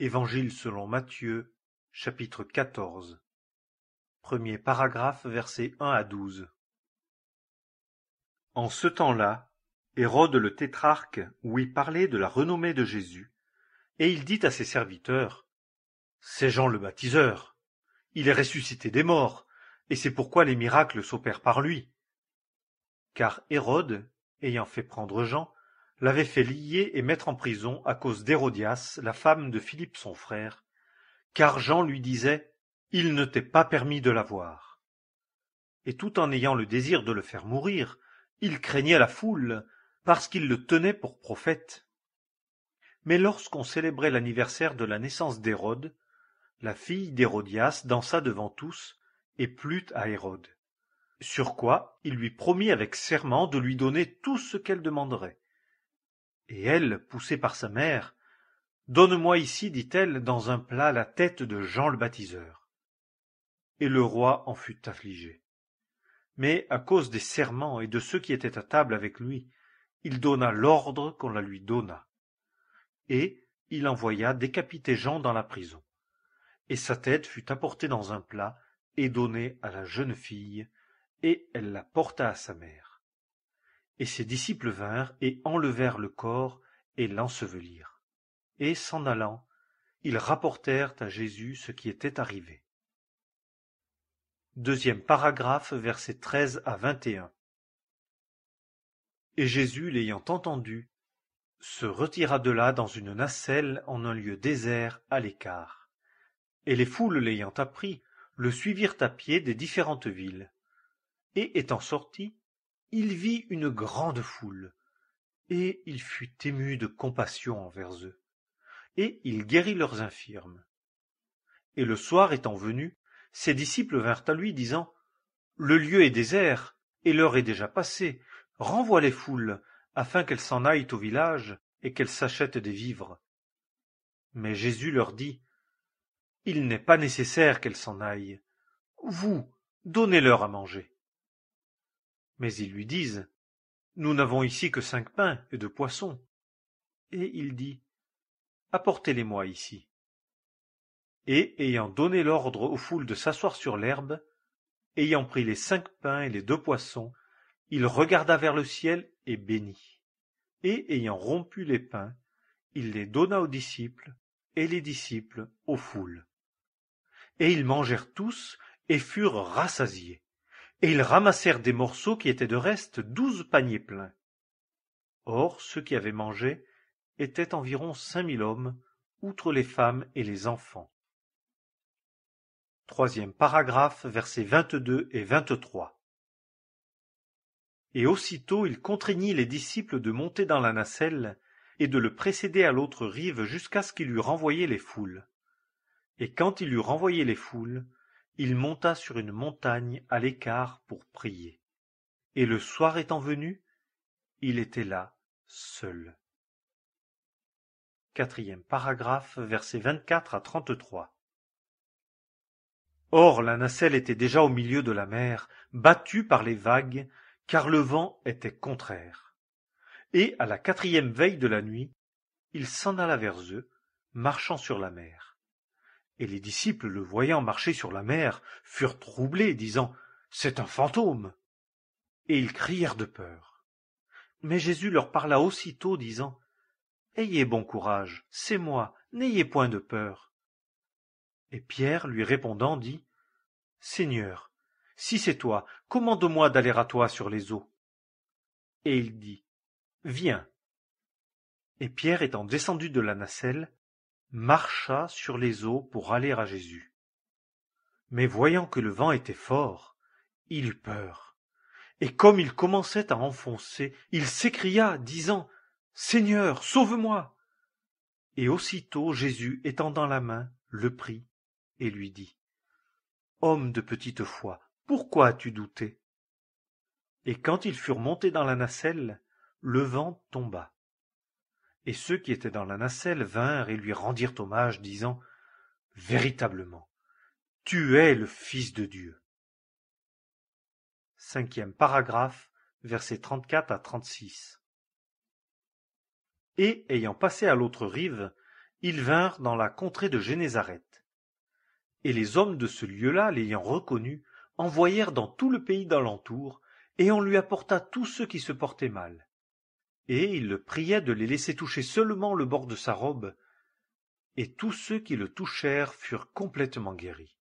Évangile selon Matthieu, chapitre 14. Premier paragraphe, versets 1 à 12. En ce temps-là, Hérode le tétrarque ouït parler de la renommée de Jésus, et il dit à ses serviteurs: C'est Jean le baptiseur. Il est ressuscité des morts, et c'est pourquoi les miracles s'opèrent par lui. Car Hérode, ayant fait prendre Jean, l'avait fait lier et mettre en prison à cause d'Hérodias, la femme de Philippe son frère, car Jean lui disait: Il ne t'est pas permis de la voir. Et tout en ayant le désir de le faire mourir, il craignait la foule, parce qu'il le tenait pour prophète. Mais lorsqu'on célébrait l'anniversaire de la naissance d'Hérode, la fille d'Hérodias dansa devant tous et plut à Hérode. Sur quoi il lui promit avec serment de lui donner tout ce qu'elle demanderait. Et elle, poussée par sa mère: Donne-moi ici, dit-elle, dans un plat la tête de Jean le baptiseur. Et le roi en fut affligé. Mais à cause des serments et de ceux qui étaient à table avec lui, il donna l'ordre qu'on la lui donnât. Et il envoya décapiter Jean dans la prison. Et sa tête fut apportée dans un plat et donnée à la jeune fille, et elle la porta à sa mère. Et ses disciples vinrent et enlevèrent le corps et l'ensevelirent. Et s'en allant, ils rapportèrent à Jésus ce qui était arrivé. Deuxième paragraphe, versets 13 à 21. Et Jésus, l'ayant entendu, se retira de là dans une nacelle en un lieu désert à l'écart. Et les foules l'ayant appris, le suivirent à pied des différentes villes. Et étant sorti, il vit une grande foule, et il fut ému de compassion envers eux. Et il guérit leurs infirmes. Et le soir étant venu, ses disciples vinrent à lui, disant: Le lieu est désert, et l'heure est déjà passée. Renvoie les foules, afin qu'elles s'en aillent au village, et qu'elles s'achètent des vivres. Mais Jésus leur dit: Il n'est pas nécessaire qu'elles s'en aillent. Vous, donnez-leur à manger. Mais ils lui disent: Nous n'avons ici que 5 pains et 2 poissons. Et il dit: Apportez-les-moi ici. Et, ayant donné l'ordre aux foules de s'asseoir sur l'herbe, ayant pris les 5 pains et les 2 poissons, il regarda vers le ciel et bénit. Et ayant rompu les pains, il les donna aux disciples, et les disciples aux foules. Et ils mangèrent tous, et furent rassasiés. Et ils ramassèrent des morceaux qui étaient de reste 12 paniers pleins. Or, ceux qui avaient mangé étaient environ 5000 hommes, outre les femmes et les enfants. Troisième paragraphe, versets 22 et 23. Et aussitôt il contraignit les disciples de monter dans la nacelle et de le précéder à l'autre rive jusqu'à ce qu'il eût renvoyé les foules. Et quand il eut renvoyé les foules, il monta sur une montagne à l'écart pour prier. Et le soir étant venu, il était là, seul. Quatrième paragraphe, versets 24 à 33. Or la nacelle était déjà au milieu de la mer, battue par les vagues, car le vent était contraire. Et à la 4e veille de la nuit, il s'en alla vers eux, marchant sur la mer. Et les disciples, le voyant marcher sur la mer, furent troublés, disant: C'est un fantôme. Et ils crièrent de peur. Mais Jésus leur parla aussitôt, disant: Ayez bon courage, c'est moi, n'ayez point de peur. Et Pierre, lui répondant, dit: Seigneur, si c'est toi, commande-moi d'aller à toi sur les eaux. Et il dit: Viens. Et Pierre, étant descendu de la nacelle, marcha sur les eaux pour aller à Jésus. Mais voyant que le vent était fort, il eut peur. Et comme il commençait à enfoncer, il s'écria, disant: Seigneur, sauve-moi. Et aussitôt Jésus, étendant la main, le prit et lui dit: Homme de petite foi, pourquoi as-tu douté? Et quand ils furent montés dans la nacelle, le vent tomba. Et ceux qui étaient dans la nacelle vinrent et lui rendirent hommage, disant: Véritablement, tu es le Fils de Dieu. Cinquième paragraphe, versets 34 à 36. Et, ayant passé à l'autre rive, ils vinrent dans la contrée de Génézareth. Et les hommes de ce lieu-là, l'ayant reconnu, envoyèrent dans tout le pays d'alentour, et on lui apporta tous ceux qui se portaient mal. Et il le priait de les laisser toucher seulement le bord de sa robe, et tous ceux qui le touchèrent furent complètement guéris.